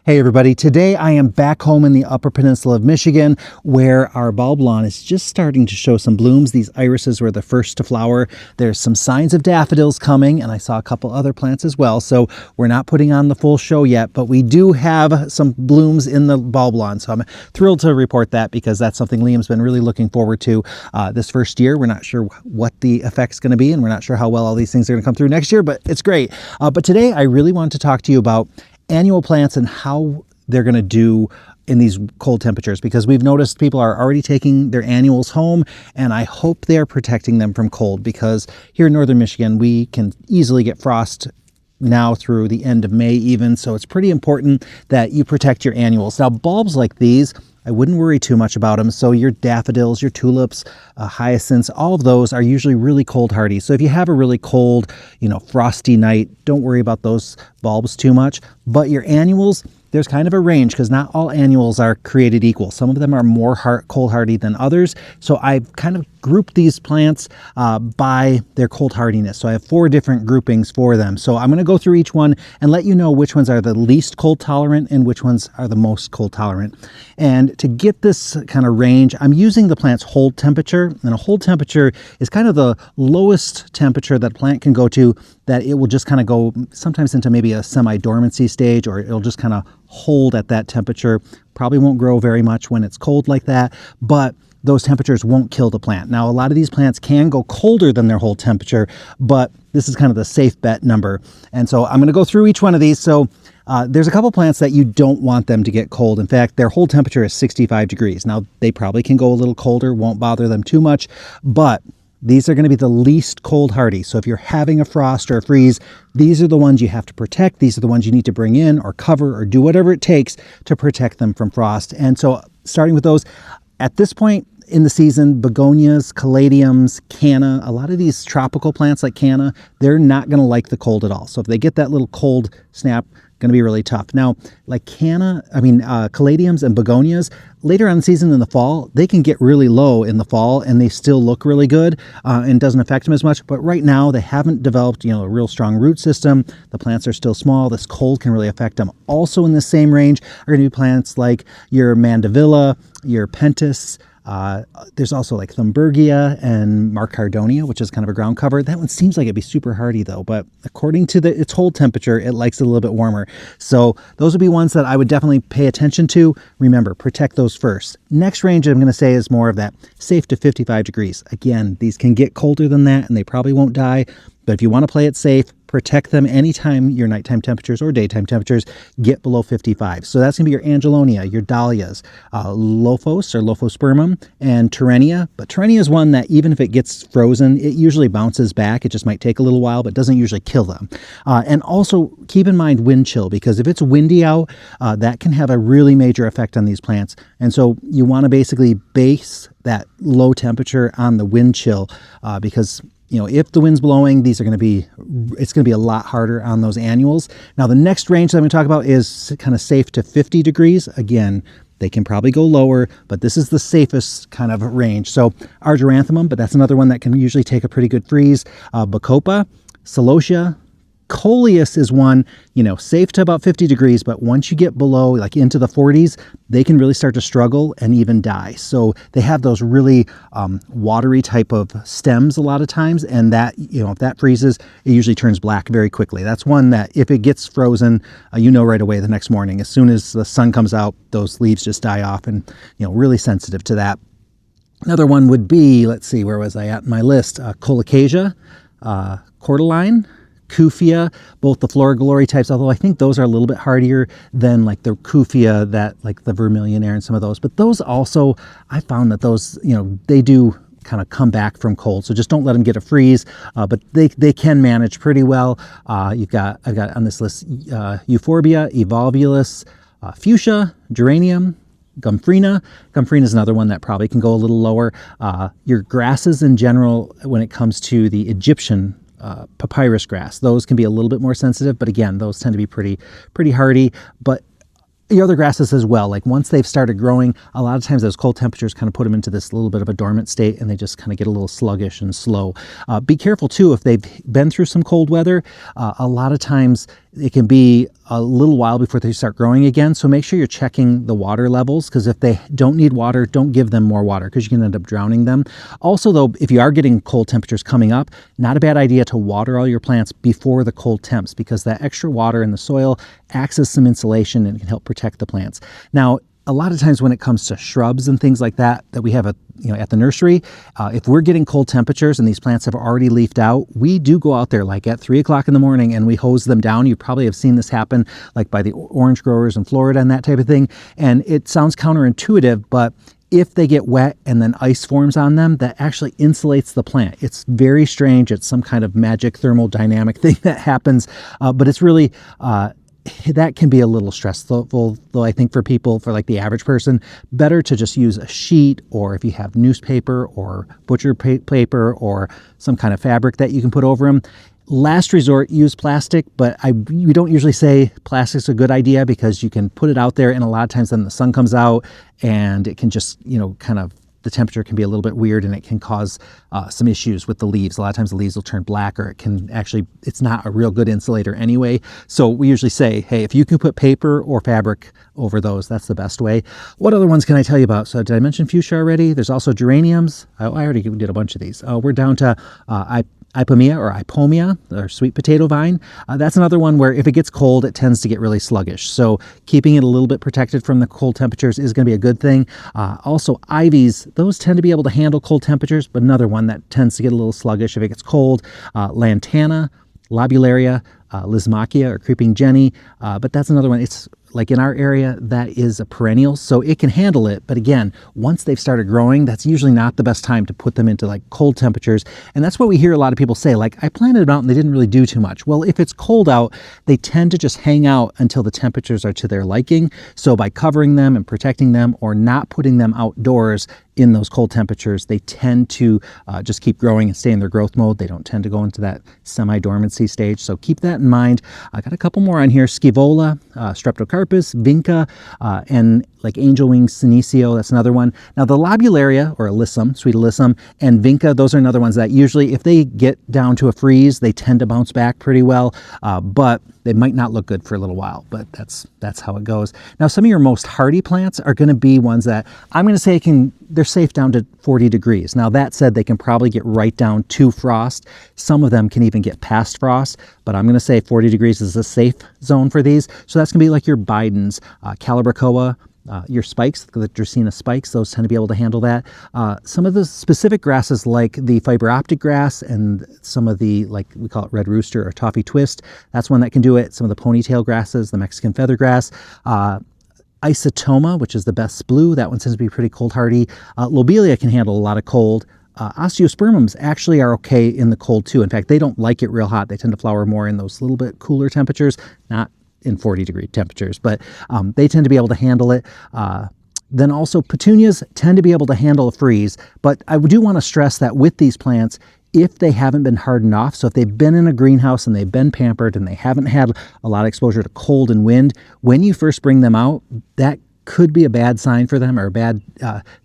Hey everybody, today I am back home in the Upper Peninsula of Michigan where our bulb lawn is just starting to show some blooms. These irises were the first to flower. There's some signs of daffodils coming, and I saw a couple other plants as well. So we're not putting on the full show yet, but we do have some blooms in the bulb lawn. So I'm thrilled to report that because that's something Liam's been really looking forward to this first year. We're not sure what the effect's going to be, and we're not sure how well all these things are going to come through next year, but it's great. But today I really wanted to talk to you about annual plants and how they're going to do in these cold temperatures, because we've noticed people are already taking their annuals home, and I hope they're protecting them from cold, because here in northern Michigan we can easily get frost now through the end of May even, so it's pretty important that you protect your annuals. Now bulbs like these, I wouldn't worry too much about them. So your daffodils, your tulips, hyacinths, all of those are usually really cold hardy. So if you have a really cold, frosty night, don't worry about those bulbs too much. But your annuals, there's kind of a range because not all annuals are created equal. Some of them are more cold hardy than others. So I've kind of grouped these plants by their cold hardiness. So I have 4 different groupings for them. So I'm going to go through each one and let you know which ones are the least cold tolerant and which ones are the most cold tolerant. And to get this kind of range, I'm using the plant's hold temperature. And a hold temperature is kind of the lowest temperature that a plant can go to, that it will just kind of go sometimes into maybe a semi-dormancy stage, or it'll just kind of hold at that temperature. Probably won't grow very much when it's cold like that, but those temperatures won't kill the plant. Now, a lot of these plants can go colder than their hold temperature, but this is kind of the safe bet number. And so I'm going to go through each one of these. So there's a couple plants that you don't want them to get cold. In fact, their hold temperature is 65 degrees. Now, they probably can go a little colder, won't bother them too much, but these are going to be the least cold hardy. So if you're having a frost or a freeze, these are the ones you have to protect. These are the ones you need to bring in or cover or do whatever it takes to protect them from frost. And so starting with those, at this point in the season, begonias, caladiums, canna, a lot of these tropical plants like canna, they're not going to like the cold at all. So if they get that little cold snap, going to be really tough. Now, like caladiums and begonias, later on in the season in the fall, they can get really low in the fall and they still look really good and doesn't affect them as much. But right now they haven't developed, a real strong root system. The plants are still small. This cold can really affect them. Also in the same range are going to be plants like your mandevilla, your pentas. There's also like Thunbergia and Marcardonia, which is kind of a ground cover. That one seems like it'd be super hardy though, but according to its hold temperature, it likes it a little bit warmer. So those would be ones that I would definitely pay attention to. Remember, protect those first. Next range I'm going to say is more of that safe to 55 degrees. Again, these can get colder than that and they probably won't die. But if you want to play it safe, protect them anytime your nighttime temperatures or daytime temperatures get below 55. So that's going to be your Angelonia, your dahlias, Lophos or Lophospermum, and Terenia. But Terenia is one that even if it gets frozen, it usually bounces back. It just might take a little while, but doesn't usually kill them. And also keep in mind wind chill, because if it's windy out, that can have a really major effect on these plants. And so you want to basically base that low temperature on the wind chill because if the wind's blowing, it's going to be a lot harder on those annuals. Now, the next range that I'm going to talk about is kind of safe to 50 degrees. Again, they can probably go lower, but this is the safest kind of range. So Argyranthemum, but that's another one that can usually take a pretty good freeze. Bacopa, Celosia, Coleus is one, safe to about 50 degrees, but once you get below, like into the 40s, they can really start to struggle and even die. So they have those really watery type of stems a lot of times, and that, if that freezes, it usually turns black very quickly. That's one that if it gets frozen, right away the next morning. As soon as the sun comes out, those leaves just die off, and, really sensitive to that. Another one would be, let's see, where was I at in my list? Colocasia, Cordyline, Kufia, both the Flora Glory types, although I think those are a little bit hardier than like the Kufia, that like the Vermillionaire and some of those. But those also, I found that those, they do kind of come back from cold. So just don't let them get a freeze, but they can manage pretty well. I've got on this list Euphorbia, Evolvulus, Fuchsia, Geranium, Gomphrena. Gomphrena is another one that probably can go a little lower. Your grasses in general, when it comes to the Egyptian papyrus grass, those can be a little bit more sensitive, but again, those tend to be pretty hardy. But the other grasses as well, like once they've started growing, a lot of times those cold temperatures kind of put them into this little bit of a dormant state, and they just kind of get a little sluggish and slow. Be careful too if they've been through some cold weather. A lot of times it can be a little while before they start growing again. So make sure you're checking the water levels, because if they don't need water, don't give them more water, because you can end up drowning them. Also, though, if you are getting cold temperatures coming up, not a bad idea to water all your plants before the cold temps, because that extra water in the soil acts as some insulation and can help protect the plants. Now, a lot of times when it comes to shrubs and things like that we have at the nursery, if we're getting cold temperatures and these plants have already leafed out, we do go out there like at 3 o'clock in the morning and we hose them down. You probably have seen this happen like by the orange growers in Florida and that type of thing. And it sounds counterintuitive, but if they get wet and then ice forms on them, that actually insulates the plant. It's very strange. It's some kind of magic thermodynamic thing that happens, but it's really that can be a little stressful, though I think for people, for like the average person, better to just use a sheet, or if you have newspaper or butcher paper or some kind of fabric that you can put over them. Last resort, use plastic, but we don't usually say plastic's a good idea, because you can put it out there and a lot of times then the sun comes out and it can just, kind of, the temperature can be a little bit weird and it can cause some issues with the leaves. A lot of times the leaves will turn black, or it's not a real good insulator anyway. So we usually say, hey, if you can put paper or fabric over those, that's the best way. What other ones can I tell you about? So did I mention fuchsia already? There's also geraniums. I already did a bunch of these. We're down to Ipomea, or sweet potato vine. That's another one where if it gets cold, it tends to get really sluggish. So keeping it a little bit protected from the cold temperatures is going to be a good thing. Also, ivies, those tend to be able to handle cold temperatures, but another one that tends to get a little sluggish if it gets cold. Lantana, Lobularia, Lysimachia, or creeping jenny, but that's another one. It's like in our area, that is a perennial, so it can handle it. But again, once they've started growing, that's usually not the best time to put them into like cold temperatures. And that's what we hear a lot of people say, like, I planted them out and they didn't really do too much. Well, if it's cold out, they tend to just hang out until the temperatures are to their liking. So by covering them and protecting them, or not putting them outdoors in those cold temperatures, they tend to just keep growing and stay in their growth mode. They don't tend to go into that semi-dormancy stage. So keep that in mind. I got a couple more on here. Scaevola, Streptocarpus, Vinca, and like angel wing senecio, that's another one. Now the Lobularia, or alyssum, sweet alyssum, and Vinca, those are another ones that usually, if they get down to a freeze, they tend to bounce back pretty well, but they might not look good for a little while, but that's how it goes. Now some of your most hardy plants are going to be ones that I'm going to say they're safe down to 40 degrees. Now that said, they can probably get right down to frost. Some of them can even get past frost, but I'm going to say 40 degrees is a safe zone for these. So that's going to be like your Bidens, Calibrachoa, your spikes, the Dracaena spikes, those tend to be able to handle that. Some of the specific grasses like the fiber optic grass, and some of the, like we call it red rooster or toffee twist, that's one that can do it. Some of the ponytail grasses, the Mexican feather grass, Isotoma, which is the best blue, that one tends to be pretty cold hardy. Lobelia can handle a lot of cold. Osteospermums actually are okay in the cold too. In fact, they don't like it real hot. They tend to flower more in those little bit cooler temperatures, not in 40-degree temperatures, but they tend to be able to handle it. Then also petunias tend to be able to handle a freeze, but I do want to stress that with these plants, if they haven't been hardened off, so if they've been in a greenhouse and they've been pampered and they haven't had a lot of exposure to cold and wind, when you first bring them out, that could be a bad sign for them, or a bad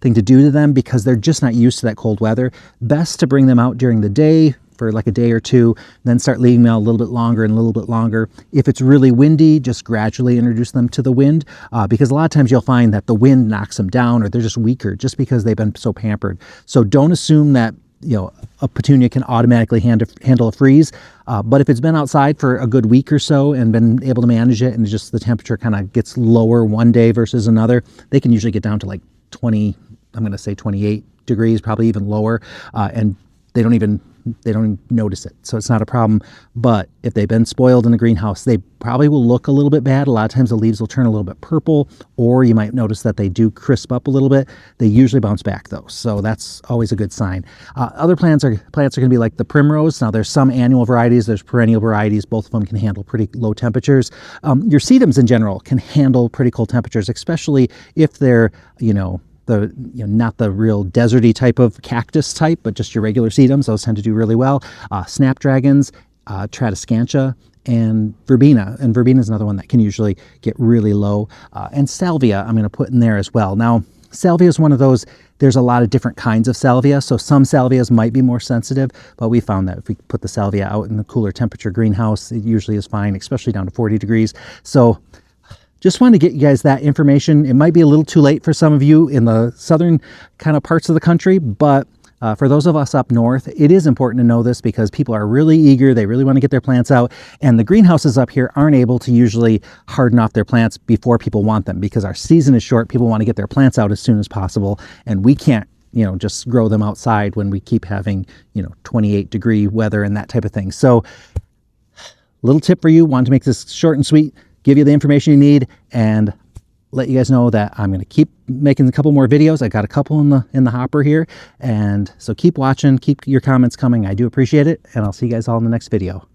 thing to do to them, because they're just not used to that cold weather. Best to bring them out during the day for like a day or two, then start leaving them out a little bit longer and a little bit longer. If it's really windy, just gradually introduce them to the wind, because a lot of times you'll find that the wind knocks them down, or they're just weaker just because they've been so pampered. So don't assume that a petunia can automatically handle a freeze. But if it's been outside for a good week or so and been able to manage it, and just the temperature kind of gets lower one day versus another, they can usually get down to like 20, I'm going to say 28 degrees, probably even lower, and they don't even notice it. So it's not a problem. But if they've been spoiled in the greenhouse, they probably will look a little bit bad. A lot of times the leaves will turn a little bit purple, or you might notice that they do crisp up a little bit. They usually bounce back though, so that's always a good sign. Other plants are going to be like the primrose. Now there's some annual varieties, there's perennial varieties. Both of them can handle pretty low temperatures. Your sedums in general can handle pretty cold temperatures, especially if they're not the real deserty type of cactus type, but just your regular sedums. Those tend to do really well. Snapdragons, Tradescantia, and verbena. And verbena is another one that can usually get really low. And salvia I'm going to put in there as well. Now, Salvia is one of those, there's a lot of different kinds of salvia. So some salvias might be more sensitive, but we found that if we put the salvia out in the cooler temperature greenhouse, it usually is fine, especially down to 40 degrees. So just wanted to get you guys that information. It might be a little too late for some of you in the southern kind of parts of the country, but for those of us up north, it is important to know this because people are really eager. They really want to get their plants out. And the greenhouses up here aren't able to usually harden off their plants before people want them because our season is short. People want to get their plants out as soon as possible. And we can't, just grow them outside when we keep having, 28-degree weather and that type of thing. So little tip for you, wanted to make this short and sweet, give you the information you need, and let you guys know that I'm going to keep making a couple more videos. I got a couple in the hopper here. And so keep watching, keep your comments coming. I do appreciate it. And I'll see you guys all in the next video.